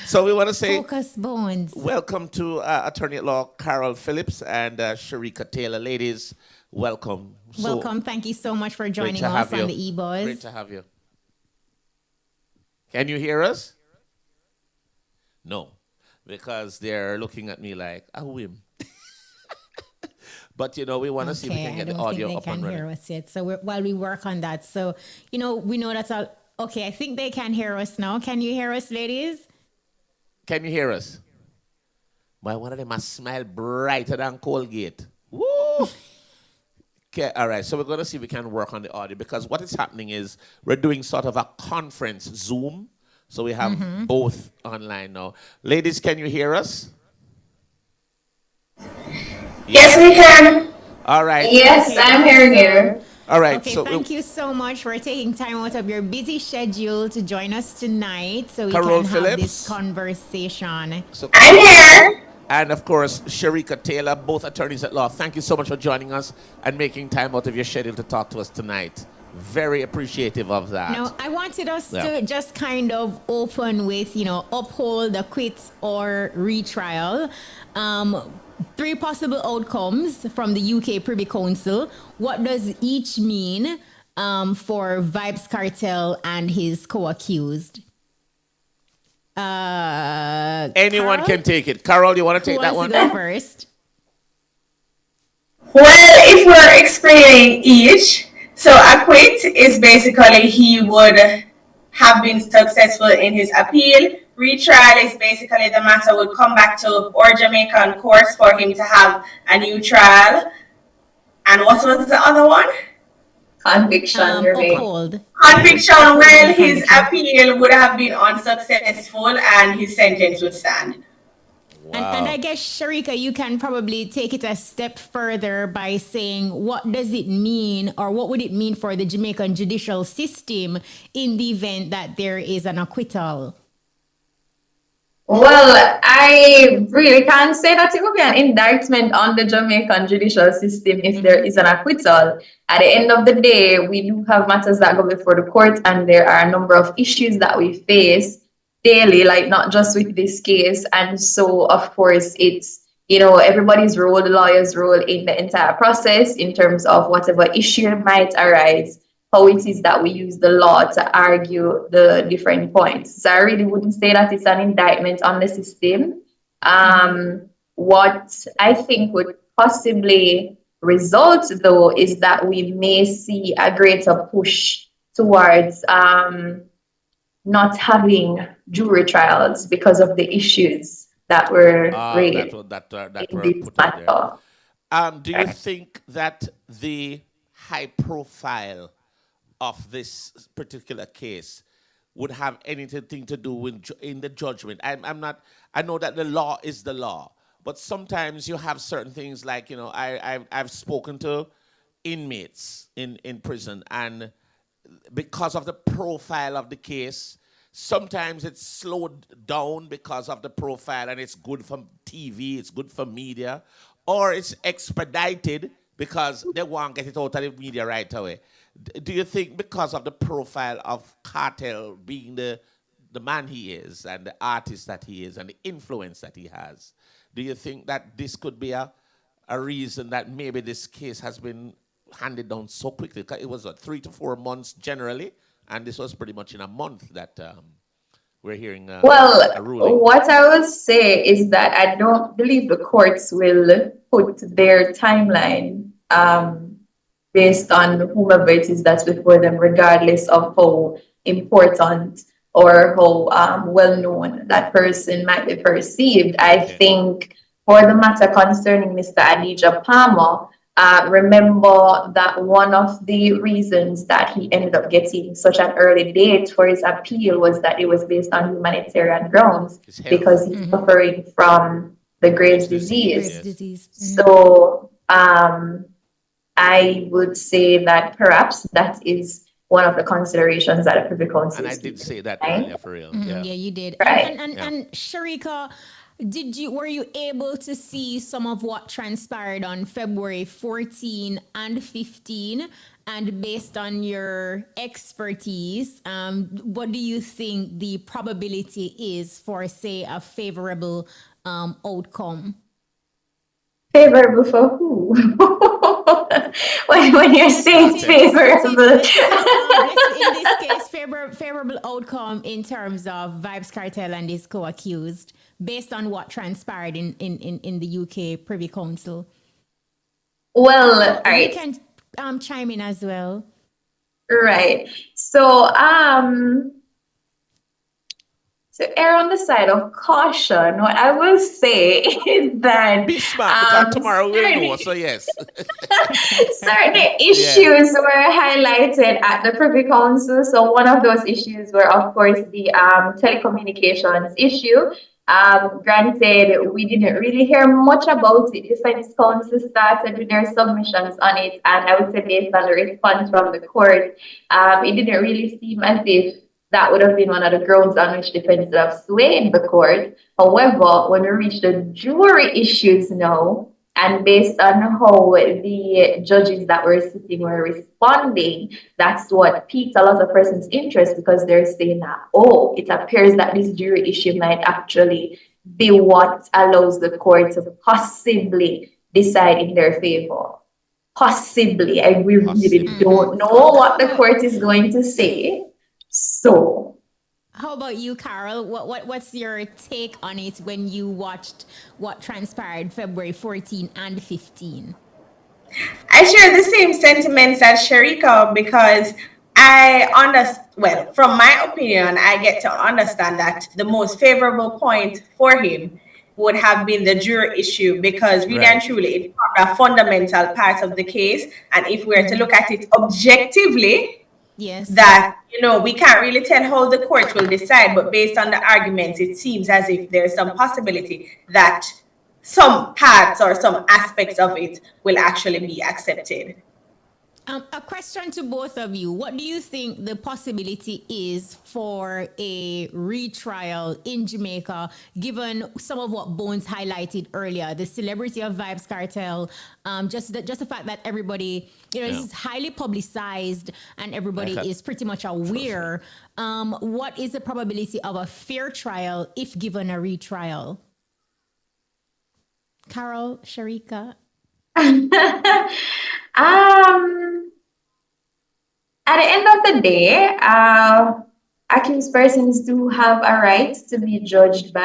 So we want to say Focus Bones. Welcome to attorney at law Carol Phillips and Sharika Taylor. Ladies, welcome. Welcome. Thank you so much for joining us on the EBUZZ. Great to have you. Can you hear us? No, because they're looking at me like a whim. But, we want to see if we can get the audio up and running. I don't think they can hear us yet. So while we work on that. So, we know that's all. Okay, I think they can hear us now. Can you hear us, ladies? Can you hear us? Boy, one of them must smile brighter than Colgate. Woo! Okay, all right. So we're going to see if we can work on the audio because what is happening is we're doing sort of a conference Zoom. So we have both online now. Ladies, can you hear us? Yes, we can. All right. Yes, okay, I'm hearing you. All right. Okay, so thank you so much for taking time out of your busy schedule to join us tonight so we can have this conversation. So, I'm here. And of course, Sharika Taylor, both attorneys at law. Thank you so much for joining us and making time out of your schedule to talk to us tonight. Very appreciative of that. No, I wanted us to just kind of open with, uphold, acquit, or retrial. 3 possible outcomes from the UK Privy Council. What does each mean for Vybz Cartel and his co-accused? Anyone Carol? can take it. Carol, you want to take that one? Go first. Well, if we're explaining each, so acquit is basically he would have been successful in his appeal. Retrial is basically the matter would come back to our Jamaican courts for him to have a new trial. And what was the other one? Conviction, Romaine. uphold. Conviction, Uphold well, the his conviction. appeal would have been unsuccessful and his sentence would stand. And I Wow. guess, Sharika, you can probably take it a step further by saying, what does it mean, or what would it mean for the Jamaican judicial system in the event that there is an acquittal? Well, I really can't say that it will be an indictment on the Jamaican judicial system if there is an acquittal. At the end of the day, we do have matters that go before the court, and there are a number of issues that we face daily, like not just with this case. And so, of course, it's, everybody's role, the lawyer's role in the entire process in terms of whatever issue might arise, how it is that we use the law to argue the different points. So I really wouldn't say that it's an indictment on the system. What I think would possibly result, though, is that we may see a greater push towards not having jury trials because of the issues that were raised That in were this put out there. matter. Do you think that the high profile of this particular case would have anything to do with in the judgment? I'm not. I know that the law is the law, but sometimes you have certain things like I've spoken to inmates in prison, and because of the profile of the case, sometimes it's slowed down because of the profile, and it's good for TV, it's good for media, or it's expedited because they want to get it out of the media right away. Do you think because of the profile of Cartel being the man he is and the artist that he is and the influence that he has, do you think that this could be a reason that maybe this case has been handed down so quickly? It was 3 to 4 months generally, and this was pretty much in a month that we're hearing a ruling. What I would say is that I don't believe the courts will put their timeline based on whomever it is that's before them, regardless of how important or how well-known that person might be perceived. I think for the matter concerning Mr. Adidja Palmer, remember that one of the reasons that he ended up getting such an early date for his appeal was that it was based on humanitarian grounds because he's suffering from the Graves' disease. So I would say that perhaps that is one of the considerations that a Privy Council. And I did say that earlier, for real. Yeah, you did. Right. And Sharika, were you able to see some of what transpired on February 14 and 15? And based on your expertise, what do you think the probability is for, say, a favorable outcome? Favorable for who? when you're saying favorable. In this case, favorable outcome in terms of Vybz Cartel and his co-accused, based on what transpired in the UK Privy Council. Well, all right. You can chime in as well. Right. So, to err on the side of caution, what I will say is that be smart because tomorrow we'll know. So yes, certain issues were highlighted at the Privy Council. So one of those issues were, of course, the telecommunications issue. Granted, we didn't really hear much about it. Defense Counsel started with their submissions on it, and I would say based on the response from the court, it didn't really seem as if that would have been one of the grounds on which defense would have swayed the court. However, when we reach the jury issues now, and based on how the judges that were sitting were responding, that's what piqued a lot of persons' interest, because they're saying that, oh, it appears that this jury issue might actually be what allows the court to possibly decide in their favor. Possibly. We really don't know what the court is going to say. So, how about you, Carol? What's your take on it when you watched what transpired February 14 and 15? I share the same sentiments as Sharika because from my opinion, I get to understand that the most favorable point for him would have been the juror issue, because really and truly it's a fundamental part of the case. And if we were to look at it objectively, that, we can't really tell how the court will decide, but based on the arguments, it seems as if there's some possibility that some parts or some aspects of it will actually be accepted. A question to both of you. What do you think the possibility is for a retrial in Jamaica, given some of what Bones highlighted earlier, the celebrity of Vybz Kartel, just the fact that everybody, this is highly publicized and everybody is pretty much aware. What is the probability of a fair trial if given a retrial? Carol, Sharika? At the end of the day, accused persons do have a right to be judged by